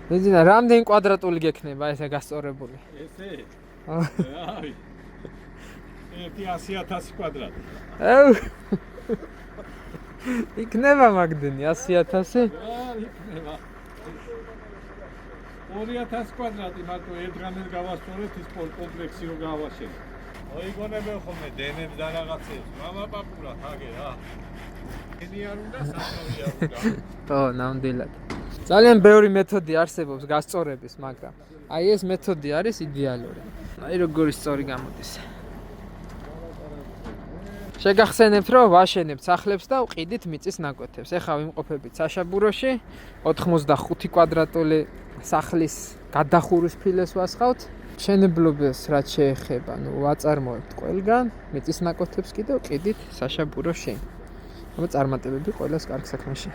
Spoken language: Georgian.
მეძინა რამდენი კვადრატული გექნება ესე გასწორებული? ესე? აი. ერთი 100,000 კვადრატი. აუ. იქნება მაგდენი 100,000? იქნება. 2,000 კვადრატი მარტო ერთგანელ გავასწორეთ ის კომპლექსი რო გავაშენე. მოიგონებენ ხოლმე დენებს და რაღაცებს. მამა პაპურად აგე რა. ენი არ უნდა საფრთხე არ უნდა. ო, ნამდვილად. ძალიან ბევრი მეთოდი არსებობს გასწორების, მაგრამ აი ეს მეთოდი არის იდეალური. აი როგორი სწორი გამოდის. შეგახსენებთ, რომ ვაშენებთ სახლებს და ვყიდით მიწის ნაკვეთებს. ეხლა ვიმყოფებით საშაბუროში, 85 კვადრატული სახლის გადახურვის ფილეს ვასხავთ. მშენებლობას რაც შეეხება, ვაწარმოებთ ყველგან, მიწის ნაკვეთებს კიდევ ვყიდით საშაბუროში. აბა წარმატებები ყველას კარგ საქმეში.